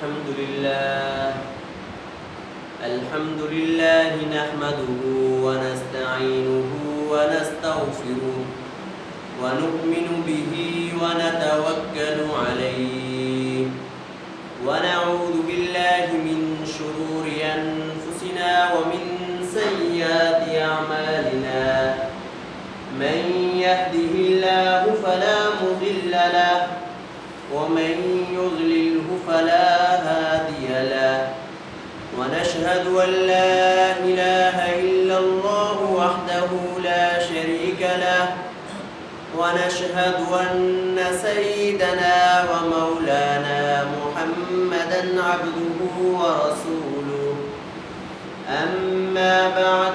الحمد لله نحمده ونستعينه ونستغفره ونؤمن به ونتوكل عليه ونعوذ بالله من شرور أنفسنا ومن سيئات أعمالنا من يهده الله فلا مضل له ومن يضلله فلا هادي له ونشهد أن لا إله إلا الله وحده لا شريك له ونشهد أن سيدنا ومولانا محمدا عبده ورسوله أما بعد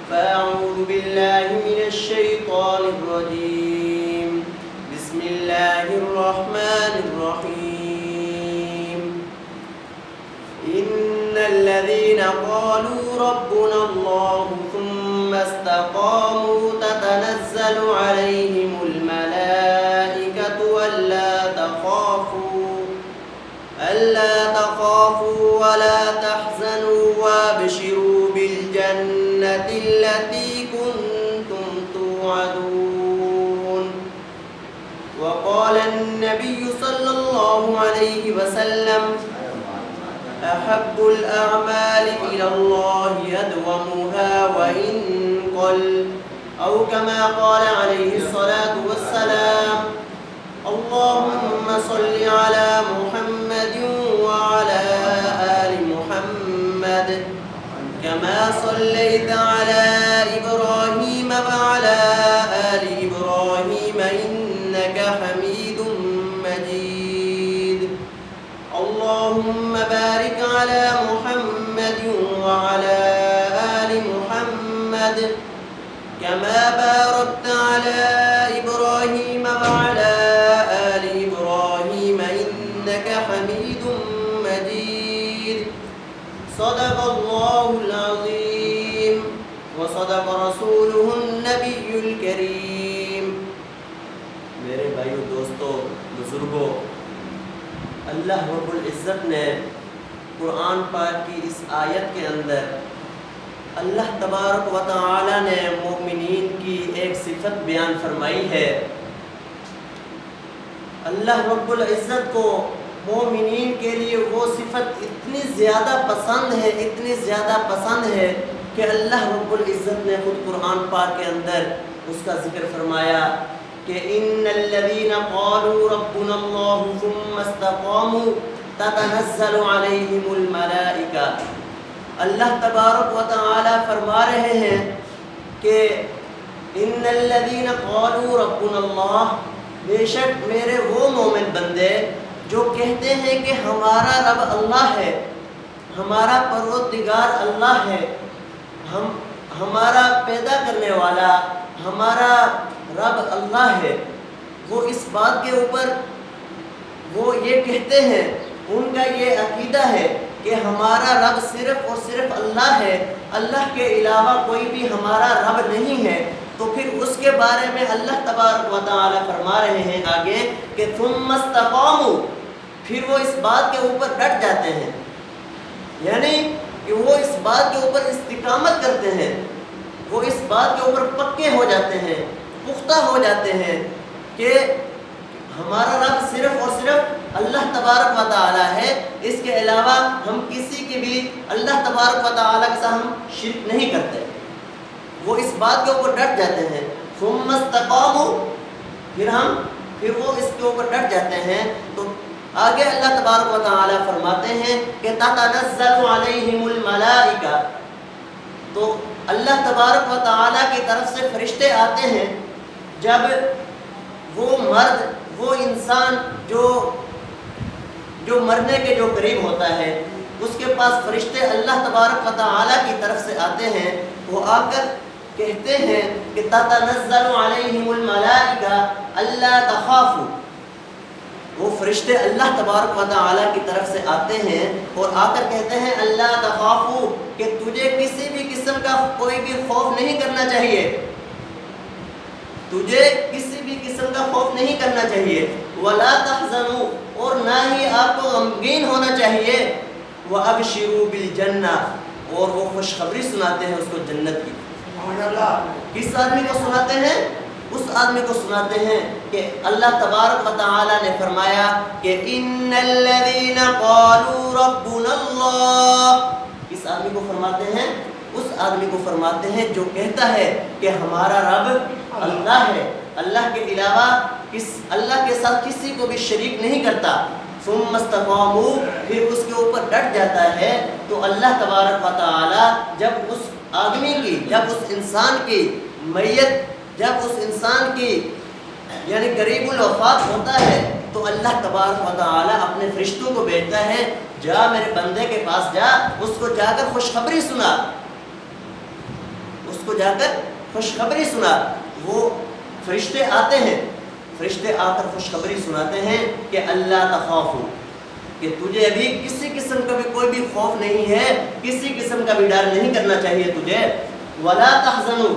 فأعوذ بالله من الشيطان الرجيم بسم الله الرحمن الرحيم إن الذين قالوا ربنا الله ثم استقاموا تتنزل عليهم الملائكة ألا تخافوا ولا تحزنوا وابشروا بالجنة التي كنتم توعدون وقال النبي صلى الله عليه وسلم أحب الأعمال إلى الله أدومها وإن قل أو كما قال عليه الصلاة والسلام اللهم صل على محمد وعلى آل محمد كما صليت على إبراهيم وعلى آل إبراهيم إنك حميد مجيد اللهم بارك على محمد وعلى آل محمد كما باركت على إبراهيم وعلى آل إبراهيم إنك حميد مجيد صدق الله العظيم وصدق رسوله النبي الكريم. میرے بھائیو، دوستو، بزرگوں، اللہ رب العزت نے قرآن پاک کی اس آیت کے اندر اللہ تبارک و تعالی نے مومنین کی ایک صفت بیان فرمائی ہے. اللہ رب العزت کو مومنین کے لیے وہ صفت اتنی زیادہ پسند ہے کہ اللہ رب العزت نے خود قرآن پاک کے اندر اس کا ذکر فرمایا کہ ان الذین قالوا ربنا اللہ ثم استقاموا تتنزل علیہم الملائکہ. اللہ تبارک و تعالی فرما رہے ہیں کہ ان الذین قالوا ربنا اللہ، بے شک میرے وہ مومن بندے جو کہتے ہیں کہ ہمارا رب اللہ ہے، ہمارا پروردگار اللہ ہے، ہمارا پیدا کرنے والا ہمارا رب اللہ ہے، وہ اس بات کے اوپر وہ یہ کہتے ہیں، ان کا یہ عقیدہ ہے کہ ہمارا رب صرف اور صرف اللہ ہے، اللہ کے علاوہ کوئی بھی ہمارا رب نہیں ہے. تو پھر اس کے بارے میں اللہ تبارک و تعالی فرما رہے ہیں آگے کہ ثم استقاموا، پھر وہ اس بات کے اوپر ڈٹ جاتے ہیں، یعنی کہ وہ اس بات کے اوپر استقامت کرتے ہیں، وہ اس بات کے اوپر پکے ہو جاتے ہیں، پختہ ہو جاتے ہیں کہ ہمارا رب صرف اور صرف اللہ تبارک و تعالی ہے، اس کے علاوہ ہم کسی کی بھی اللہ تبارک و تعالی کے ساتھ ہم شرک نہیں کرتے. وہ اس بات کے اوپر ڈٹ جاتے ہیں. ثم استقاموا، پھر وہ اس کے اوپر ڈٹ جاتے ہیں. تو آگے اللہ تبارک و تعالی فرماتے ہیں کہ تتنزل علیہم الملائکہ، تو اللہ تبارک و تعالی کی طرف سے فرشتے آتے ہیں. جب وہ مرد، وہ انسان جو مرنے کے جو قریب ہوتا ہے، اس کے پاس فرشتے اللہ تبارک و تعالی کی طرف سے آتے ہیں. وہ آ کر کہتے ہیں کہ تتنزل علیہم الملائکہ الا تخافوا، وہ فرشتے اللہ تبارک و تعالی کی طرف سے آتے ہیں اور آ کر کہتے ہیں الا تخافوا، کہ تجھے کسی بھی قسم کا کوئی بھی خوف نہیں کرنا چاہیے. تجھے کسی بھی قسم کا خوف نہیں کرنا چاہیے، ولا تحزنوا، اور نہ ہی آپ کو غمگین ہونا چاہیے، وابشروا بالجنہ، اور وہ خوشخبری سناتے ہیں اس کو جنت کی۔ سبحان اللہ۔ کس آدمی کو سناتے ہیں؟ اس آدمی کو سناتے ہیں کہ اللہ تبارک و تعالی نے فرمایا کہ ان الذین قالوا ربنا اللہ، کس آدمی کو فرماتے ہیں؟ اس آدمی کو فرماتے ہیں جو کہتا ہے کہ ہمارا رب اللہ ہے، اللہ کے علاوہ اللہ کے ساتھ کسی کو بھی شریک نہیں کرتا، ثم استقاموا، پھر اس کے اوپر ڈٹ جاتا ہے، تو اللہ تبارک و تعالی جب اس آدمی کی، جب اس انسان کی میت، جب اس انسان کی یعنی قریب الوفات ہوتا ہے، تو اللہ تبارک و تعالی اپنے فرشتوں کو بھیجتا ہے، جا میرے بندے کے پاس جا، اس کو جا کر خوشخبری سنا، اس کو جا کر خوشخبری سنا۔ وہ فرشتے آتے ہیں، فرشتے آ کر خوشخبری سناتے ہیں کہ اللہ تخافوا، کہ تجھے ابھی کسی قسم کا بھی کوئی بھی خوف نہیں ہے، کسی قسم کا بھی ڈر نہیں کرنا چاہیے تجھے، ولا تحزنوا،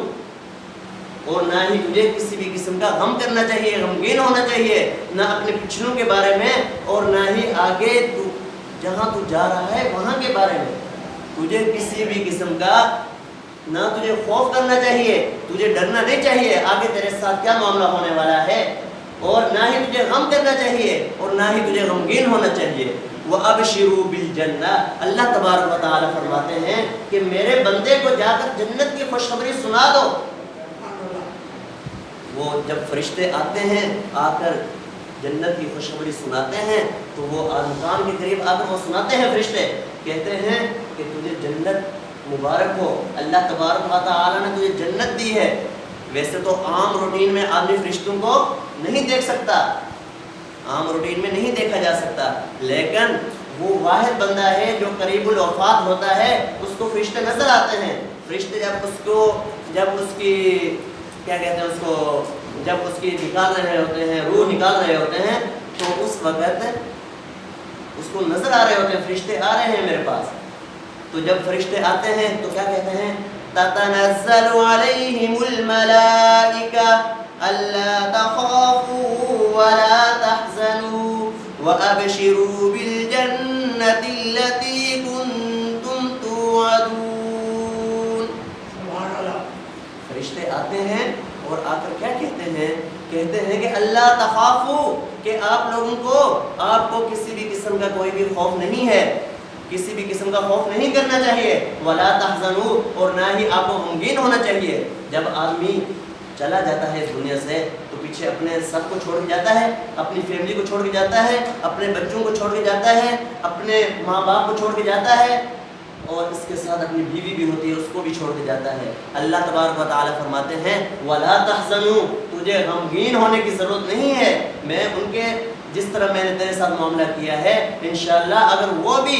اور نہ ہی تجھے کسی بھی قسم کا غم کرنا چاہیے، غمگین ہونا چاہیے، نہ اپنے پچھلوں کے بارے میں، اور نہ ہی آگے تو جہاں تو جا رہا ہے وہاں کے بارے میں، تجھے کسی بھی قسم کا نہ تجھے خوف کرنا چاہیے، تجھے ڈرنا نہیں چاہیے آگے تیرے ساتھ کیا معاملہ ہونے والا ہے، اور نہ ہی تجھے غم کرنا چاہیے، اور نہ ہی تجھے غمگین ہونا چاہیے۔ وَأَبْشِرُوا بِالْجَنَّةِ، اللہ تبارک و تعالی فرماتے ہیں کہ میرے بندے کو جا کر جنت کی خوشخبری سنا دو۔ وہ جب فرشتے آتے ہیں، آ کر جنت کی خوشخبری سناتے ہیں، تو وہ انسان کے قریب آ کر وہ سناتے ہیں، فرشتے کہتے ہیں کہ تجھے جنت مبارک ہو، اللہ تبارک و تعالی نے تجھے جنت دی ہے۔ ویسے تو عام روٹین میں آدمی فرشتوں کو نہیں دیکھ سکتا، عام روٹین میں نہیں دیکھا جا سکتا، لیکن وہ واحد بندہ ہے جو قریب الوفات ہوتا ہے، اس کو فرشتے نظر آتے ہیں۔ فرشتے جب اس کی کیا کہتے ہیں، جب اس کی نکال رہے ہوتے ہیں، روح نکال رہے ہوتے ہیں، تو اس وقت اس کو نظر آ رہے ہوتے ہیں، فرشتے آ رہے ہیں میرے پاس۔ تو جب فرشتے آتے ہیں تو کیا کہتے ہیں؟ تتنزل علیہم الملائکہ الا تخافوا ولا تحزنوا وابشروا بالجنة التي كنتم توعدون۔ سبحان اللہ۔ فرشتے آتے ہیں اور آ کر کیا کہتے ہیں؟ کہتے ہیں کہ اللہ تخافوا، کہ آپ لوگوں کو، آپ کو کسی بھی قسم کا کوئی بھی خوف نہیں ہے، کسی بھی قسم کا خوف نہیں کرنا چاہیے، ولا تحزنوا، اور نہ ہی آپ کو غمگین ہونا چاہیے۔ جب آدمی چلا جاتا ہے اس دنیا سے تو پیچھے اپنے سب کو چھوڑ کے جاتا ہے، اپنی فیملی کو چھوڑ کے جاتا ہے، اپنے بچوں کو چھوڑ کے جاتا ہے، اپنے ماں باپ کو چھوڑ کے جاتا ہے، اور اس کے ساتھ اپنی بیوی بھی ہوتی ہے، اس کو بھی چھوڑ کے جاتا ہے۔ اللہ تبارک و تعالی فرماتے ہیں ولا تحزنوا، تجھے غمگین ہونے کی ضرورت نہیں ہے، میں ان کے جس طرح میں نے تیرے ساتھ معاملہ کیا ہے، انشاءاللہ اگر وہ بھی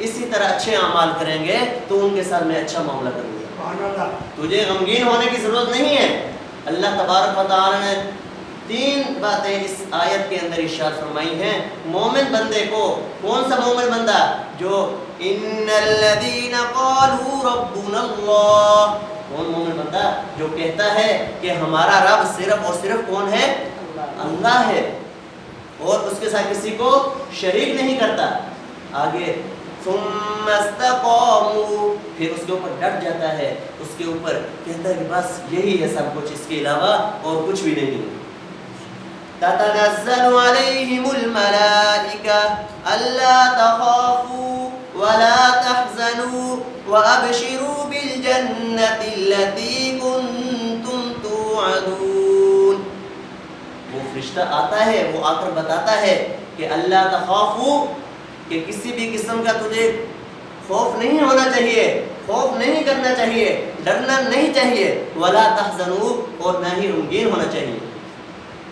اسی طرح اچھے اعمال کریں گے تو ان کے ساتھ میں اچھا معاملہ کروں گا، تجھے غمگین ہونے کی ضرورت نہیں ہے۔ اللہ تبارک و تعالی نے 3 باتیں اس آیت کے اندر ارشاد فرمائی ہیں مومن بندے کو۔ کون سا مومن بندہ؟ جو ان الذین قالوا ربنا اللہ، کون مومن بندہ؟ جو کہتا ہے کہ ہمارا رب صرف اور صرف کون ہے؟ اللہ ہے، اور اس کے ساتھ کسی کو شریک نہیں کرتا۔ آگے ثم استقاموا، پھر اس کے اوپر ڈٹ جاتا ہے، اس کے اوپر کہتا ہے کہ بس یہی ہے سب کچھ، اس کے علاوہ اور کچھ بھی نہیں۔ تتنزل علیہم الملائکہ الا تخافوا ولا تحزنوا وابشروا بالجنة التي كنتم توعدون۔ وہ فرشتہ آتا ہے، وہ آ کر بتاتا ہے کہ اللہ تخافوا، کہ کسی بھی قسم کا تجھے خوف نہیں ہونا چاہیے، خوف نہیں کرنا چاہیے، ڈرنا نہیں چاہیے، ولا تحزنوا، اور نہ ہی غمگین ہونا چاہیے۔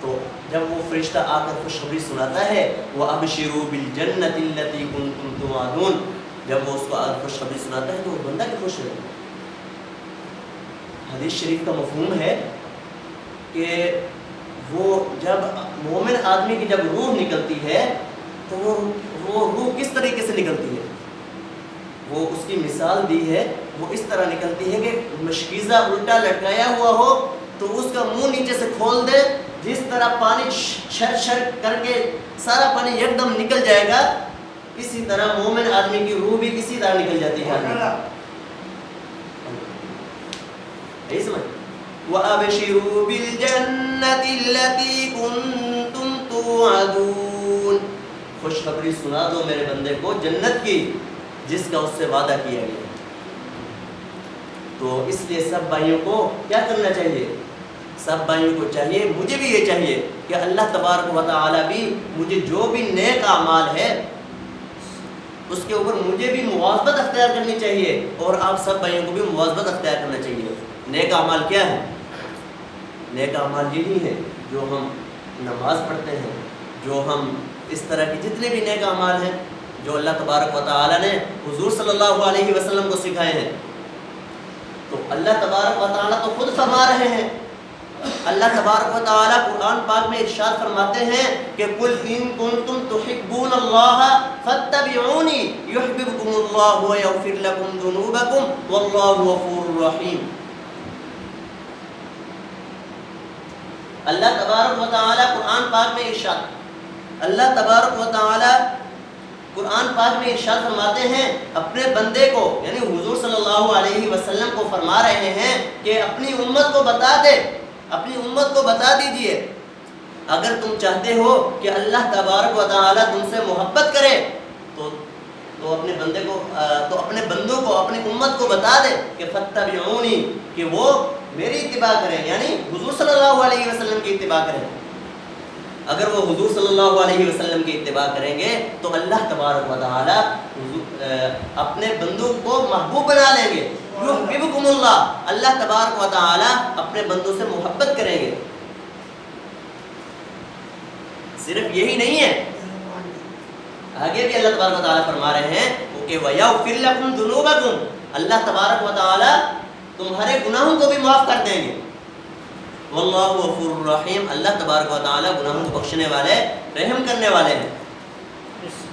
تو جب وہ فرشتہ آ کر خوشخبری سناتا ہے وَأَبْشِرُوا بِالْجَنَّةِ الَّتِي كُنتُمْ تُوعَدُونَ، جب وہ اس کو خوشخبری سناتا ہے تو وہ بندہ بھی خوش ہے۔ حدیث شریف کا مفہوم ہے کہ وہ جب مومن آدمی کی جب روح نکلتی ہے تو وہ روح کس طریقے سے نکلتی ہے؟ وہ اس کی مثال دی ہے، وہ اس طرح نکلتی ہے کہ مشکیزہ الٹا لٹکایا ہوا ہو تو اس کا منہ نیچے سے کھول دے، جس طرح پانی چھر چھر کر کے سارا پانی یک دم نکل جائے گا، اسی طرح مومن آدمی کی روح بھی اسی طرح نکل جاتی ہے آدمی. وَأَبْشِرُوا بِالْجَنَّةِ الَّتِي كُنْتُمْ تُوعَدُونَ، خوشخبری سنا دو میرے بندے کو جنت کی جس کا اس سے وعدہ کیا گیا. تو اس لیے سب بھائیوں کو کیا کرنا چاہیے؟ سب بھائیوں کو چاہیے، مجھے بھی یہ چاہیے کہ اللہ تبارک و تعالی بھی مجھے جو بھی نیک اعمال ہے اس کے اوپر مجھے بھی مواظبت اختیار کرنی چاہیے، اور آپ سب بھائیوں کو بھی مواظبت اختیار کرنا چاہیے. نیک اعمال کیا ہے؟ نیک اعمال یہی ہے جو ہم نماز پڑھتے ہیں، جو ہم اس طرح کی جتنے بھی نیک اعمال ہیں جو اللہ تبارک و تعالی نے حضور صلی اللہ علیہ وسلم کو سکھائے ہیں. تو اللہ تبارک و تعالی تو خود فرما رہے ہیں، اللہ تبارک و تعالی قرآن پاک میں ارشاد فرماتے ہیں کہ قل ان کنتم تحبون اللہ فاتبعونی یحببکم اللہ ویغفر لکم ذنوبکم واللہ غفور رحیم. اللہ تبارک و تعالی قرآن پاک میں ارشاد، اللہ تبارک و تعالی قرآن پاک میں ارشاد فرماتے ہیں اپنے بندے کو، یعنی حضور صلی اللہ علیہ وسلم کو فرما رہے ہیں کہ اپنی امت کو بتا دے، اپنی امت کو بتا دیجئے اگر تم چاہتے ہو کہ اللہ تبارک و تعالی تم سے محبت کرے تو اپنے بندے کو تو اپنے بندوں کو، اپنی امت کو بتا دے کہ فتبعونی، کہ وہ میری اتباع کریں، یعنی حضور صلی اللہ علیہ وسلم کی اتباع کریں. اگر وہ حضور صلی اللہ علیہ وسلم کی اتباع کریں گے تو اللہ تبارک و تعالی اپنے بندوں کو محبوب بنا لیں گے. یحببکم اللہ، اللہ تبارک و تعالی اپنے بندوں سے محبت کریں گے. صرف یہی نہیں ہے، آگے بھی اللہ تبارک و تعالی فرما رہے ہیں کہ وَيَغْفِرْ لَكُمْ ذُنُوبَكُمْ، اللہ تبارک و تعالی تمہارے گناہوں کو بھی معاف کر دیں گے. واللہ غفور الرحیم، اللہ تبارک و تعالی گناہوں کو بخشنے والے، رحم کرنے والے ہیں.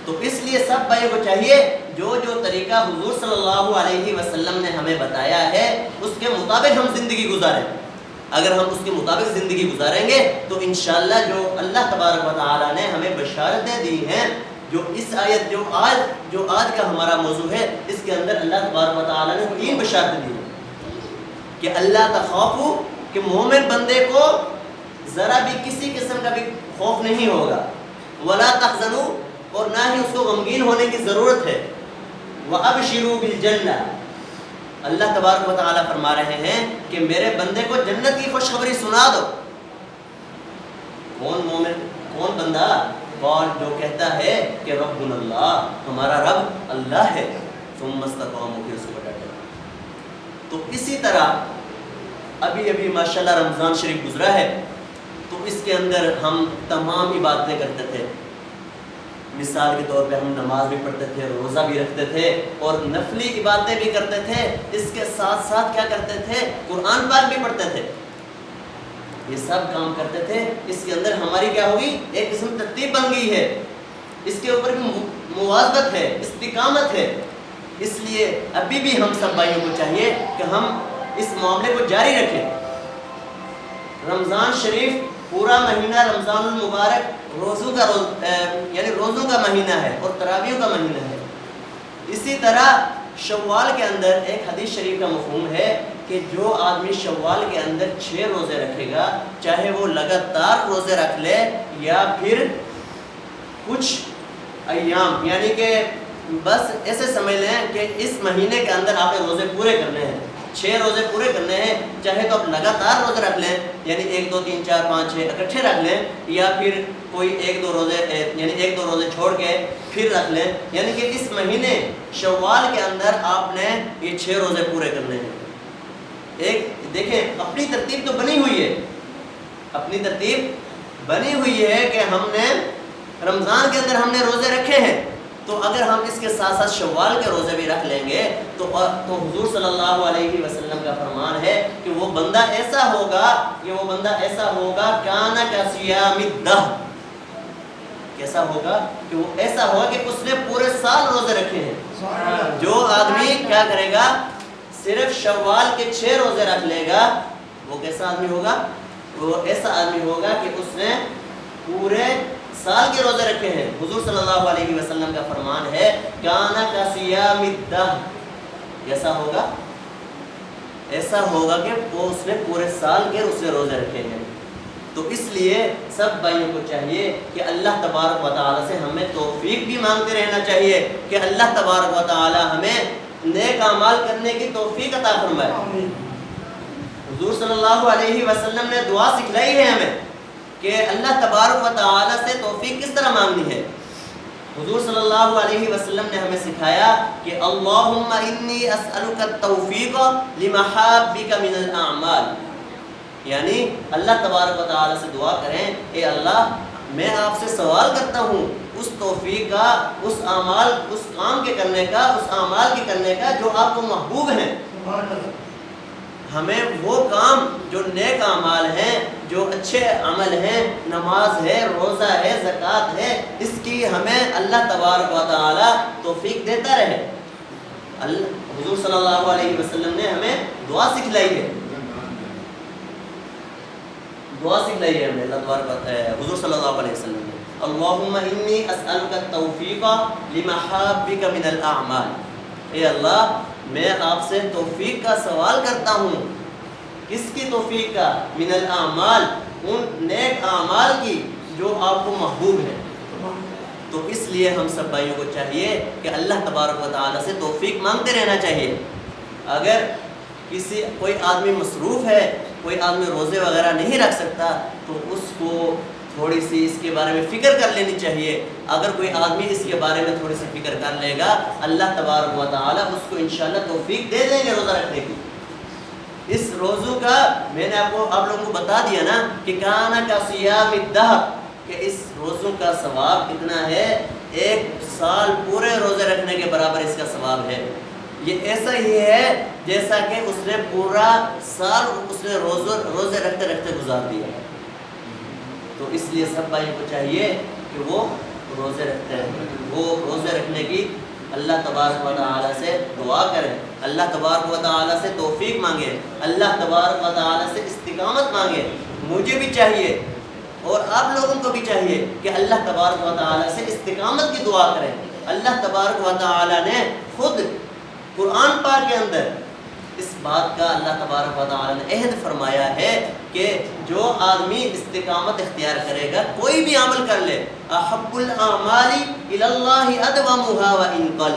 تو اس لیے سب بھائیوں کو چاہیے جو طریقہ حضور صلی اللہ علیہ وسلم نے ہمیں بتایا ہے اس کے مطابق ہم زندگی گزاریں. اگر ہم اس کے مطابق زندگی گزاریں گے تو انشاءاللہ جو اللہ تبارک و تعالی نے ہمیں بشارتیں دی ہیں، جو اس آیت جو آج کا ہمارا موضوع ہے، اس کے اندر اللہ تبارک و تعالی نے 3 بشارتیں دی ہیں کہ اللہ تخافو، کہ مومن بندے کو ذرا بھی کسی قسم کا بھی خوف نہیں ہوگا، ولا تحزنوا، اور نہ ہی اس کو غمگین ہونے کی ضرورت ہے. وَأَبْشِرُوا بِالْجَنَّةِ، اللہ تبارک و تعالی فرما رہے ہیں کہ میرے بندے کو جنت کی خوشخبری سنا دو. کون مومن، کون بندہ؟ اور جو کہتا ہے کہ ربنا اللہ، ہمارا رب اللہ ہے، ثم استقاموا، پھر اس کو بتاتے ہیں. تو اسی طرح ابھی ماشاءاللہ رمضان شریف گزرا ہے، تو اس کے اندر ہم تمام عبادتیں کرتے تھے. مثال کے طور پہ ہم نماز بھی پڑھتے تھے، روزہ بھی رکھتے تھے، اور نفلی عبادتیں بھی کرتے تھے. اس کے ساتھ ساتھ کیا کرتے تھے؟ قرآن پاک بھی پڑھتے تھے. یہ سب کام کرتے تھے. اس کے اندر ہماری کیا ہوگی؟ ایک قسم ترتیب بن گئی ہے، اس کے اوپر بھی مواظبت ہے، استقامت ہے. اس لیے ابھی بھی ہم سب بھائیوں کو چاہیے کہ ہم اس معاملے کو جاری رکھیں. رمضان شریف پورا مہینہ رمضان المبارک روزوں کا مہینہ ہے اور تراویح کا مہینہ ہے. اسی طرح شوال کے اندر ایک حدیث شریف کا مفہوم ہے کہ جو آدمی شوال کے اندر 6 روزے رکھے گا، چاہے وہ لگاتار روزے رکھ لے یا پھر کچھ ایام، یعنی کہ بس ایسے سمجھ لیں کہ اس مہینے کے اندر آپ نے روزے پورے کرنے ہیں، 6 روزے پورے کرنے ہیں. چاہے تو آپ لگاتار روزے رکھ لیں، یعنی 1 2 3 4 5 6 اکٹھے رکھ لیں، یا پھر کوئی 1 2 روزے یعنی 1 2 روزے چھوڑ کے پھر رکھ لیں. یعنی کہ اس مہینے شوال کے اندر آپ نے یہ 6 روزے پورے کرنے ہیں. ایک دیکھیں اپنی ترتیب تو بنی ہوئی ہے، اپنی ترتیب بنی ہوئی ہے کہ ہم نے رمضان کے اندر ہم نے روزے رکھے ہیں، تو اگر ہم اس کے ساتھ ساتھ شوال کے روزے بھی رکھ لیں گے تو حضور صلی اللہ علیہ وسلم کا فرمان ہے کہ وہ بندہ ایسا ہوگا کانا کصیام الدہر، کیسا ہوگا کہ وہ ایسا ہوگا کہ اس نے پورے سال روزے رکھے ہیں. جو آدمی کیا کرے گا؟ صرف شوال کے 6 روزے رکھ لے گا، وہ کیسا آدمی ہوگا؟ وہ ایسا آدمی ہوگا کہ اس نے پورے سال کے روزے رکھے ہیں۔ حضور صلی اللہ علیہ وسلم کا فرمان ہے کانا کا صیام الدہر، کیسا ہوگا؟ ایسا ہوگا کہ وہ اس نے پورے سال کے اس نے روزے رکھے ہیں۔ تو اس لیے سب بھائیوں کو چاہیے کہ اللہ تبارک و تعالیٰ سے ہمیں توفیق بھی مانگتے رہنا چاہیے کہ اللہ تبارک و تعالیٰ ہمیں نیک اعمال کرنے کی توفیق عطا فرمائے۔ حضور صلی اللہ علیہ وسلم نے دعا سکھلائی ہے ہمیں کہ اللہ تبارک و تعالیٰ سے توفیق کس طرح مانگنی ہے۔ حضور صلی اللہ علیہ وسلم نے ہمیں سکھایا کہ اللہم انی اسألک التوفیق لمحابک من الاعمال، یعنی اللہ تبارک و تعالیٰ سے دعا کریں اے اللہ میں آپ سے سوال کرتا ہوں اس توفیق کا، اس اعمال، اس کام کے کرنے کا، اس اعمال کے کرنے کا جو آپ کو محبوب ہیں۔ ہمیں وہ کام جو نیک اعمال ہیں، جو اچھے عمل ہیں، نماز ہے، روزہ ہے، زکوٰۃ ہے، اس کی ہمیں اللہ تبارک و تعالی توفیق دیتا رہے۔ حضور صلی اللہ علیہ وسلم نے ہمیں دعا سکھلائی ہے، دعا سکھلائی ہے ہمیں اللہ تبارک حضور صلی اللہ علیہ وسلم نے اللہم انی اسألک التوفیق لمحابک من الاعمال، اے اللہ میں آپ سے توفیق کا سوال کرتا ہوں۔ کس کی توفیق کا؟ من الاعمال، ان نیک اعمال کی جو آپ کو محبوب ہے۔ تو اس لیے ہم سب بھائیوں کو چاہیے کہ اللہ تبارک و تعالیٰ سے توفیق مانگتے رہنا چاہیے۔ اگر کوئی آدمی مصروف ہے، کوئی آدمی روزے وغیرہ نہیں رکھ سکتا تو اس کو تھوڑی سی اس کے بارے میں فکر کر لینی چاہیے۔ اگر کوئی آدمی اس کے بارے میں تھوڑی سی فکر کر لے گا اللہ تبارک و تعالیٰ اس کو انشاءاللہ توفیق دے دیں گے روزہ رکھنے کی۔ اس روزوں کا میں نے آپ لوگوں کو بتا دیا نا کہ کانا کا صیام الدہر، کہ اس روزوں کا ثواب کتنا ہے، ایک سال پورے روزے رکھنے کے برابر اس کا ثواب ہے۔ یہ ایسا ہی ہے جیسا کہ اس نے پورا سال اس نے روزے رکھتے رکھتے گزار دیا ہے۔ تو اس لیے سب بھائیوں کو چاہیے کہ وہ روزے رکھتے ہیں، وہ روزے رکھنے کی اللہ تبارک و تعالیٰ سے دعا کریں، اللہ تبارک و تعالیٰ سے توفیق مانگے، اللہ تبارک و تعالیٰ سے استقامت مانگے۔ مجھے بھی چاہیے اور آپ لوگوں کو بھی چاہیے کہ اللہ تبارک و تعالیٰ سے استقامت کی دعا کریں۔ اللہ تبارک و تعالیٰ نے خود قرآن پاک کے اندر اس بات کا اللہ تبارک و تعالیٰ نے عہد فرمایا ہے کہ جو آدمی استقامت اختیار کرے گا، کوئی بھی عمل کر لے، احب الاعمال الی اللہ ادومها وان قل،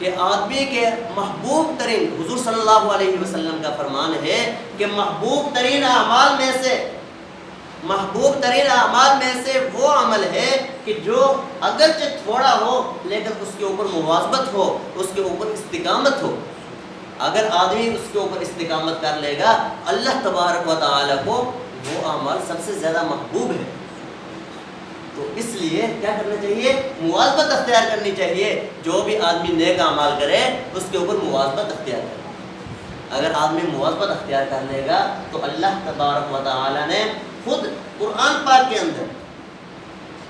کہ آدمی کے محبوب ترین، حضور صلی اللہ علیہ وسلم کا فرمان ہے کہ محبوب ترین اعمال میں سے وہ عمل ہے کہ جو اگرچہ تھوڑا ہو لیکن اس کے اوپر مواظبت ہو، اس کے اوپر استقامت ہو۔ اگر آدمی اس کے اوپر استقامت کر لے گا اللہ تبارک و تعالیٰ کو وہ اعمال سب سے زیادہ محبوب ہے۔ تو اس لیے کیا کرنا چاہیے؟ مواظبت اختیار کرنی چاہیے۔ جو بھی آدمی نیک اعمال کرے اس کے اوپر مواظبت اختیار کرے۔ اگر آدمی مواظبت اختیار کر لے گا تو اللہ تبارک و تعالیٰ نے خود قرآن پاک کے اندر،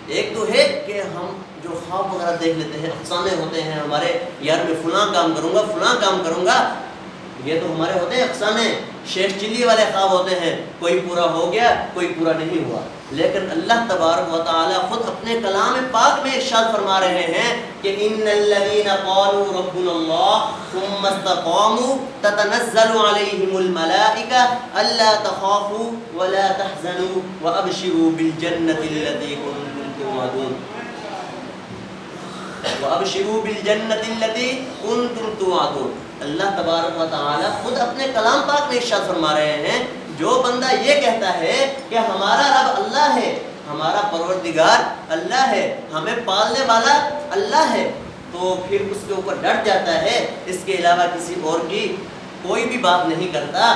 ایک تو ہے کہ ہم جو خواب وغیرہ دیکھ لیتے ہیں، افسانے ہوتے ہیں ہمارے، یار میں فلاں کام کروں گا، فلاں کام کروں گا، یہ تو ہمارے ہوتے ہیں افسانے، شیخ چلی والے خواب ہوتے ہیں، کوئی پورا ہو گیا کوئی پورا نہیں ہوا۔ لیکن اللہ تبارک و تعالیٰ خود اپنے کلام پاک میں ارشاد فرما رہے ہیں کہ ان الذین قالوا ربنا اللہ ثم استقاموا تتنزل علیہم الملائکہ الا تخافوا ولا تحزنوا وابشروا بالجنۃ التي کنتم توعدون وابشروا بالجنۃ التي کنتم توعدون۔ اللہ تبارک و تعالیٰ خود اپنے کلام پاک میں ارشاد فرما رہے ہیں جو بندہ یہ کہتا ہے کہ ہمارا رب اللہ ہے، ہمارا پروردگار اللہ ہے، ہمیں پالنے والا اللہ ہے، تو پھر اس کے اوپر ڈٹ جاتا ہے، اس کے علاوہ کسی اور کی کوئی بھی بات نہیں کرتا،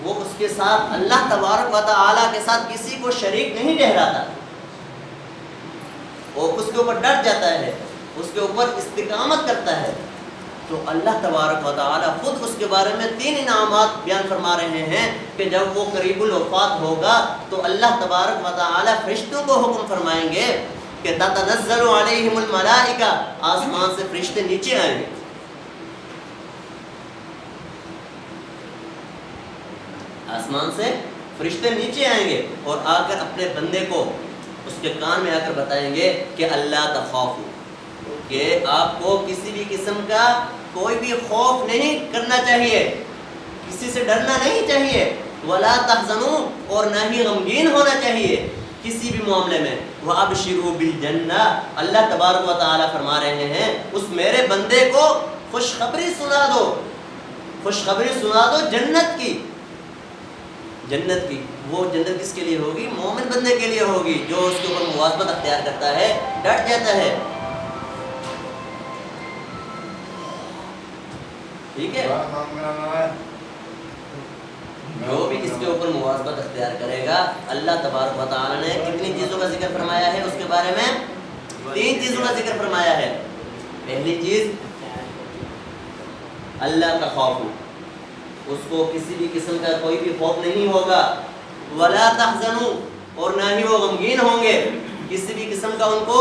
وہ اس کے ساتھ اللہ تبارک و تعالیٰ کے ساتھ کسی کو شریک نہیں ٹھہراتا، وہ اس کے اوپر ڈٹ جاتا ہے، اس کے اوپر استقامت کرتا ہے، تو اللہ تبارک و تعالیٰ خود اس کے بارے میں 3 انعامات بیان فرما رہے ہیں کہ جب وہ قریب الوفات ہوگا تو اللہ تبارک و تعالیٰ فرشتوں کو حکم فرمائیں گے کہ تتنزل علیہم الملائکہ، آسمان سے فرشتے نیچے آئیں گے، آسمان سے فرشتے نیچے آئیں گے اور آ کر اپنے بندے کو اس کے کان میں آ کر بتائیں گے کہ اللہ تخافو، کہ آپ کو کسی بھی قسم کا کوئی بھی خوف نہیں کرنا چاہیے، کسی سے ڈرنا نہیں چاہیے، ولا تحزنوا، اور نہ ہی غمگین ہونا چاہیے کسی بھی معاملے میں، وابشروا بالجنہ، اللہ تبارک و تعالی فرما رہے ہیں اس میرے بندے کو خوشخبری سنا دو، خوشخبری سنا دو جنت کی، جنت کی۔ وہ جنت کس کے لیے ہوگی؟ مومن بندے کے لیے ہوگی، جو اس کے اوپر مواظبت اختیار کرتا ہے، ڈٹ جاتا ہے، ٹھیک ہے؟ جو بھی اس کے اوپر مواظبت اختیار کرے گا، اللہ تبارک و تعالی نے کتنی چیزوں کا ذکر فرمایا ہے اس کے بارے میں؟ 3 چیزوں کا ذکر فرمایا ہے۔ پہلی چیز اللہ کا خوف، اس کو کسی بھی قسم کا کوئی بھی خوف نہیں ہوگا، ولا تحزنوا، اور نہ ہی وہ غمگین ہوں گے، کسی بھی قسم کا ان کو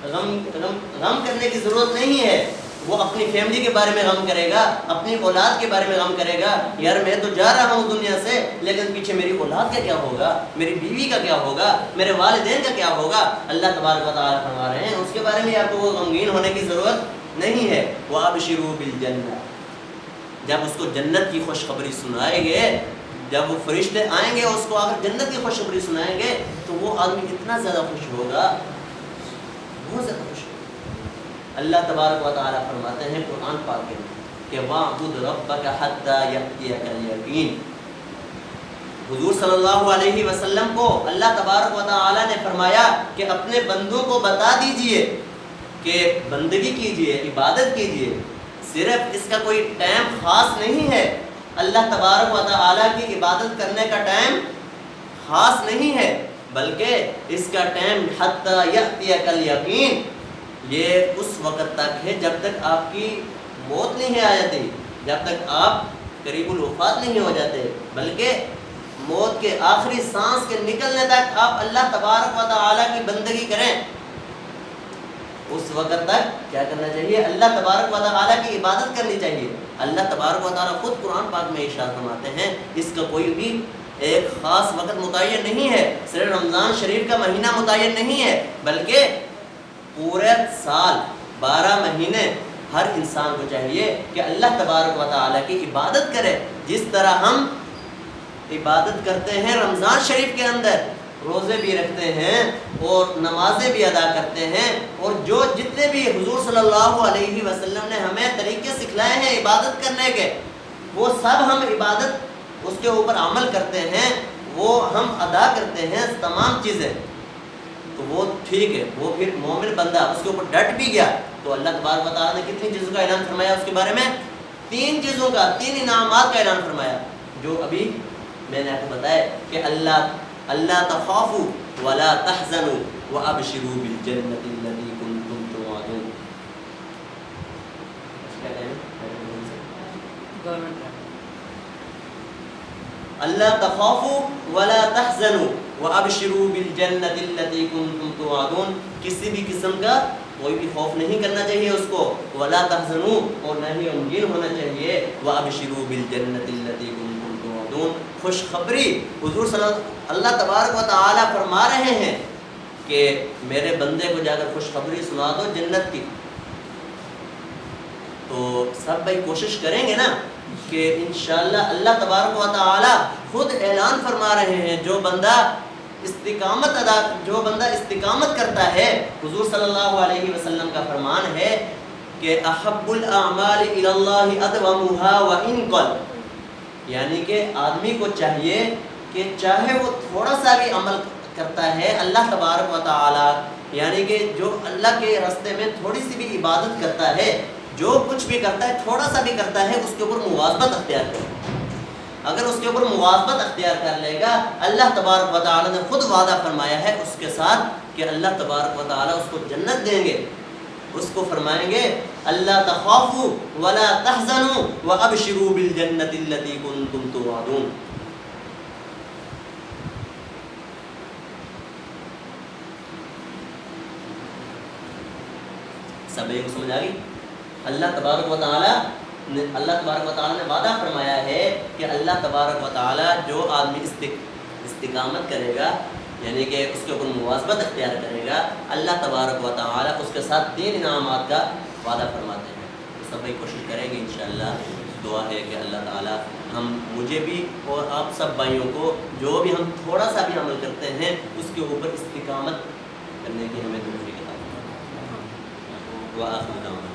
غم کرنے کی ضرورت نہیں ہے۔ وہ اپنی فیملی کے بارے میں غم کرے گا، اپنی اولاد کے بارے میں غم کرے گا، یار میں تو جا رہا ہوں دنیا سے، لیکن پیچھے میری اولاد کا کیا ہوگا، میری بیوی کا کیا ہوگا، میرے والدین کا کیا ہوگا، اللہ تبارک و تعالیٰ فرما رہے ہیں اس کے بارے میں آپ کو غمگین ہونے کی ضرورت نہیں ہے۔ وَأَبْشِرُوا بِالْجَنَّةِ، جب اس کو جنت کی خوشخبری سنائیں گے، جب وہ فرشتے آئیں گے اس کو اگر جنت کی خوشخبری سنائیں گے تو وہ آدمی اتنا زیادہ خوش ہوگا، بہت زیادہ خوش ہوگا۔ اللہ تبارک و تعالیٰ فرماتے ہیں قرآن پاک میں کہ وَاعْبُدْ رَبَّكَ حَتَّى يَأْتِيَكَ الْيَقِينُ، حضور صلی اللہ علیہ وسلم کو اللہ تبارک و تعالیٰ نے فرمایا کہ اپنے بندوں کو بتا دیجئے کہ بندگی کیجئے، عبادت کیجئے، صرف اس کا کوئی ٹائم خاص نہیں ہے، اللہ تبارک و تعالیٰ کی عبادت کرنے کا ٹائم خاص نہیں ہے، بلکہ اس کا ٹائم حتی یأتیک الیقین، یہ اس وقت تک ہے جب تک آپ کی موت نہیں آ جاتی، جب تک آپ قریب الوفات نہیں ہو جاتے، بلکہ موت کے آخری سانس کے نکلنے تک آپ اللہ تبارک و تعالیٰ کی بندگی کریں، اس وقت تک کیا کرنا چاہیے؟ اللہ تبارک و تعالیٰ کی عبادت کرنی چاہیے۔ اللہ تبارک و تعالیٰ خود قرآن پاک میں ارشاد فرماتے ہیں اس کا کوئی بھی ایک خاص وقت متعین نہیں ہے، صرف رمضان شریف کا مہینہ متعین نہیں ہے، بلکہ پورے سال 12 مہینے ہر انسان کو چاہیے کہ اللہ تبارک و تعالیٰ کی عبادت کرے، جس طرح ہم عبادت کرتے ہیں رمضان شریف کے اندر، روزے بھی رکھتے ہیں اور نمازیں بھی ادا کرتے ہیں، اور جو جتنے بھی حضور صلی اللہ علیہ وسلم نے ہمیں طریقے سکھلائے ہیں عبادت کرنے کے، وہ سب ہم عبادت اس کے اوپر عمل کرتے ہیں، وہ ہم ادا کرتے ہیں تمام چیزیں، تو وہ ٹھیک ہے، وہ پھر مومن بندہ اس کے اوپر ڈٹ بھی گیا تو اللہ تبارک و تعالیٰ نے کتنی چیزوں کا اعلان فرمایا اس کے بارے میں؟ 3 چیزوں کا، 3 انعامات کا اعلان فرمایا، جو ابھی میں نے آپ کو بتایا کہ اللہ تخافوا ولا تحزنوا وابشروا بالجنة التي كنتم توعدون۔ اللہ تخافوا ولا تحزنوا وابشروا بالجنة التي كنتم توعدون، کسی بھی قسم کا کوئی بھی خوف نہیں کرنا چاہیے اس کو، ولا تحزنوا، اور نہ ہی غمگین ہونا چاہیے، وابشروا بالجنة التي كنتم توعدون، خوشخبری حضور صلی اللہ تبارک و تعالیٰ فرما رہے ہیں کہ میرے بندے کو جا کر خوشخبری سنا دو جنت کی، تو سب بھائی کوشش کریں گے نا کہ انشاءاللہ اللہ تبارک و تعالیٰ خود اعلان فرما رہے ہیں جو بندہ استقامت کرتا ہے، حضور صلی اللہ علیہ وسلم کا فرمان ہے کہ احب الاعمال الی اللہ ادومها وان قل، یعنی کہ آدمی کو چاہیے کہ چاہے وہ تھوڑا سا بھی عمل کرتا ہے اللہ تبارک و تعالیٰ، یعنی کہ جو اللہ کے راستے میں تھوڑی سی بھی عبادت کرتا ہے، جو کچھ بھی کرتا ہے تھوڑا سا بھی کرتا ہے، اس کے اوپر مواظبت اختیار کرے، اگر اس کے اوپر مواظبت اختیار کر لے گا، اللہ تبارک و تعالیٰ نے خود وعدہ فرمایا ہے اس کے ساتھ کہ اللہ تبارک و تعالیٰ اس کو جنت دیں گے، اس کو فرمائیں گے اللہ تخافوا ولا تحزنوا وابشروا بالجنة التي كنتم توعدون۔ سب ایک سمجھ آ گئی؟ اللہ تبارک و تعالیٰ اللہ تبارک و تعالیٰ نے وعدہ فرمایا ہے کہ اللہ تبارک و تعالیٰ جو آدمی استقامت کرے گا، یعنی کہ اس کے اوپر مواظبت اختیار کرے گا، اللہ تبارک و تعالیٰ اس کے ساتھ 3 انعامات کا وعدہ فرماتے ہیں۔ تو سب بھائی کوشش کریں گے انشاءاللہ۔ دعا ہے کہ اللہ تعالیٰ مجھے بھی اور آپ سب بھائیوں کو جو بھی ہم تھوڑا سا بھی عمل کرتے ہیں اس کے اوپر استقامت کرنے کی ہمیں توفیق عطا فرمائے۔ وآخر دعوانا